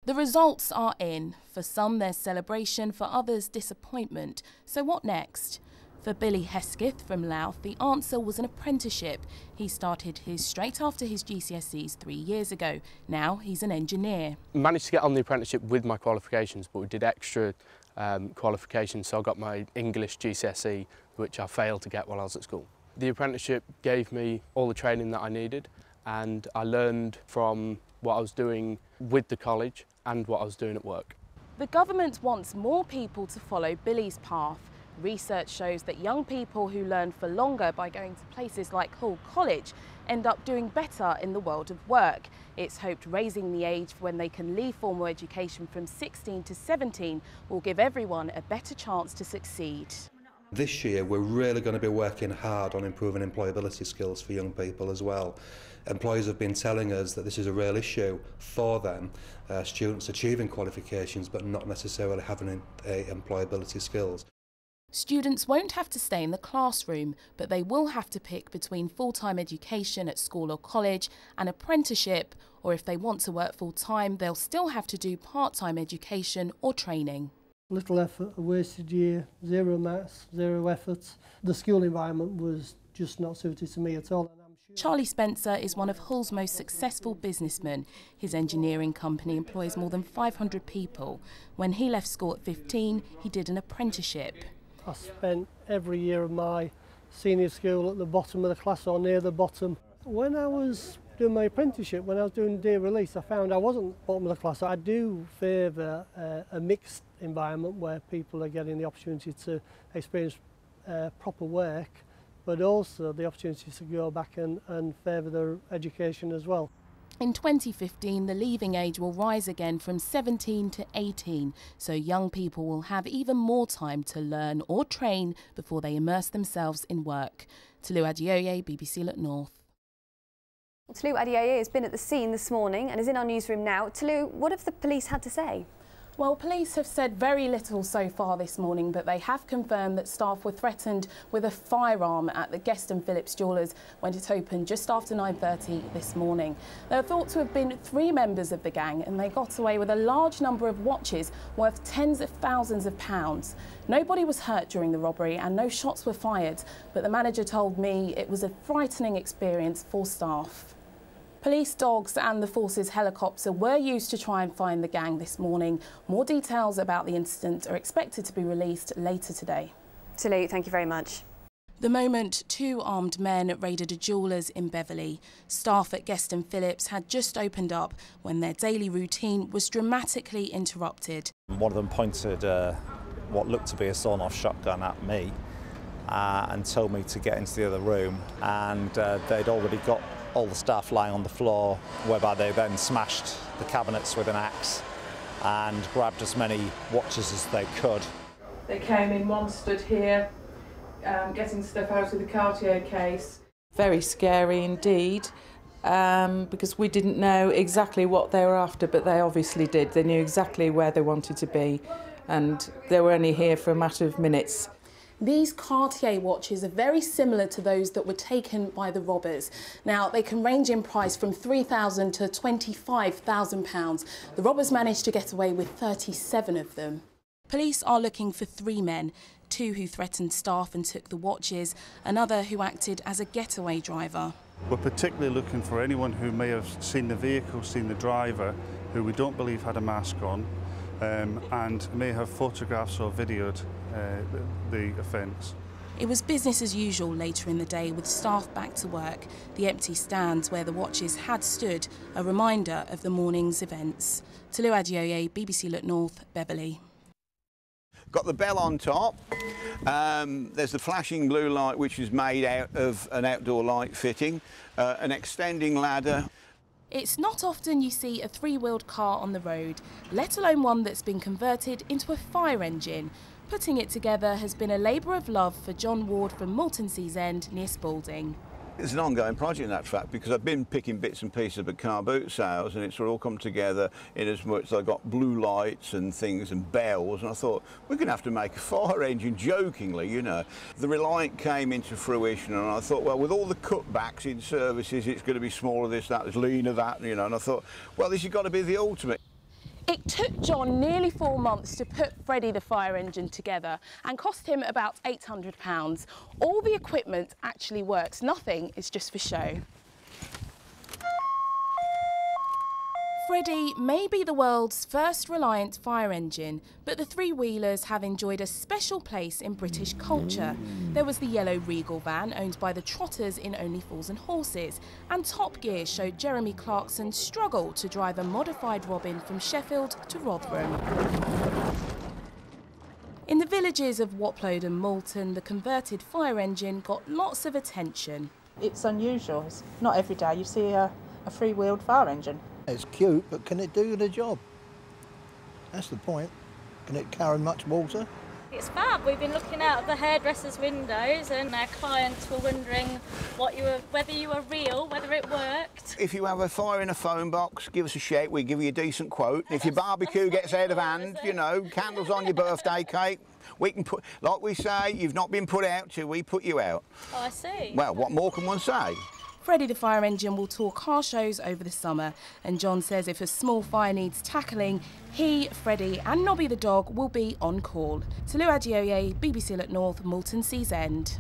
The results are in. For some there's celebration, for others disappointment. So what next? For Billy Hesketh from Louth, the answer was an apprenticeship. He started his straight after his GCSEs 3 years ago. Now he's an engineer. I managed to get on the apprenticeship with my qualifications, but we did extra qualifications, so I got my English GCSE, which I failed to get while I was at school. The apprenticeship gave me all the training that I needed, and I learned from what I was doing with the college and what I was doing at work. The government wants more people to follow Billy's path. Research shows that young people who learn for longer by going to places like Hull College end up doing better in the world of work. It's hoped raising the age for when they can leave formal education from 16 to 17 will give everyone a better chance to succeed. This year we're really going to be working hard on improving employability skills for young people as well. Employers have been telling us that this is a real issue for them, students achieving qualifications but not necessarily having employability skills. Students won't have to stay in the classroom, but they will have to pick between full-time education at school or college and apprenticeship, or if they want to work full-time, they'll still have to do part-time education or training. Little effort, a wasted year, zero maths, zero effort. The school environment was just not suited to me at all. Charlie Spencer is one of Hull's most successful businessmen. His engineering company employs more than 500 people. When he left school at 15, he did an apprenticeship. I spent every year of my senior school at the bottom of the class or near the bottom. When I was doing my apprenticeship, when I was doing day release, I found I wasn't bottom of the class. I do favour a mixed environment where people are getting the opportunity to experience proper work, but also the opportunity to go back and further their education as well. In 2015, the leaving age will rise again from 17 to 18, so young people will have even more time to learn or train before they immerse themselves in work. Tolu Adeoye, BBC Look North. Tolu Adeoye has been at the scene this morning and is in our newsroom now. Tolu, what have the police had to say? Well, police have said very little so far this morning, but they have confirmed that staff were threatened with a firearm at the Guest & Phillips Jewellers when it opened just after 9:30 this morning. There are thought to have been 3 members of the gang, and they got away with a large number of watches worth tens of thousands of pounds. Nobody was hurt during the robbery and no shots were fired, but the manager told me it was a frightening experience for staff. Police dogs and the force's helicopter were used to try and find the gang this morning. More details about the incident are expected to be released later today. Tolu, thank you very much. The moment 2 armed men raided a jeweller's in Beverley. Staff at Guest & Phillips had just opened up when their daily routine was dramatically interrupted. One of them pointed what looked to be a sawn-off shotgun at me and told me to get into the other room, and they'd already got all the staff lying on the floor, whereby they then smashed the cabinets with an axe and grabbed as many watches as they could. They came in, one stood here, getting stuff out of the Cartier case. Very scary indeed, because we didn't know exactly what they were after, but they obviously did. They knew exactly where they wanted to be, and they were only here for a matter of minutes. These Cartier watches are very similar to those that were taken by the robbers. Now, they can range in price from £3,000 to £25,000. The robbers managed to get away with 37 of them. Police are looking for 3 men, 2 who threatened staff and took the watches, another who acted as a getaway driver. We're particularly looking for anyone who may have seen the vehicle, seen the driver, who we don't believe had a mask on, and may have photographs or videoed the offence. It was business as usual later in the day, with staff back to work. The empty stands where the watches had stood, a reminder of the morning's events. Tolu Adeoye, BBC Look North, Beverley. Got the bell on top. There's the flashing blue light, which is made out of an outdoor light fitting, an extending ladder. It's not often you see a 3-wheeled car on the road, let alone one that's been converted into a fire engine. Putting it together has been a labour of love for John Ward from Maltonsea's End near Spalding. It's an ongoing project in that fact, because I've been picking bits and pieces of car boot sales, and it's all come together in as much as I got blue lights and things and bells, and I thought we're going to have to make a fire engine, jokingly, you know. The Reliant came into fruition, and I thought, well, with all the cutbacks in services, it's going to be smaller this, that, there's leaner that, you know, and I thought, well, this has got to be the ultimate. It took John nearly 4 months to put Freddie the fire engine together and cost him about £800. All the equipment actually works, nothing is just for show. Freddie may be the world's first reliant fire engine, but the three-wheelers have enjoyed a special place in British culture. There was the yellow Regal van owned by the Trotters in Only Fools and Horses, and Top Gear showed Jeremy Clarkson's struggle to drive a modified Robin from Sheffield to Rotherham. In the villages of Watload and Moulton, the converted fire engine got lots of attention. It's unusual. It's not every day you see a three-wheeled fire engine. It's cute, but can it do the job? That's the point. Can it carry much water? It's fab. We've been looking out of the hairdressers' windows and our clients were wondering whether you were real, whether it worked. If you have a fire in a phone box, give us a shout, we'll give you a decent quote. If your barbecue gets out of hand, you know, candles on your birthday cake, we can put, like we say, you've not been put out till we put you out. Oh, I see. Well, what more can one say? Freddie the fire engine will tour car shows over the summer, and John says if a small fire needs tackling, he, Freddie and Nobby the dog will be on call. Tolu Adeoye, BBC Look North, Moulton Seas End.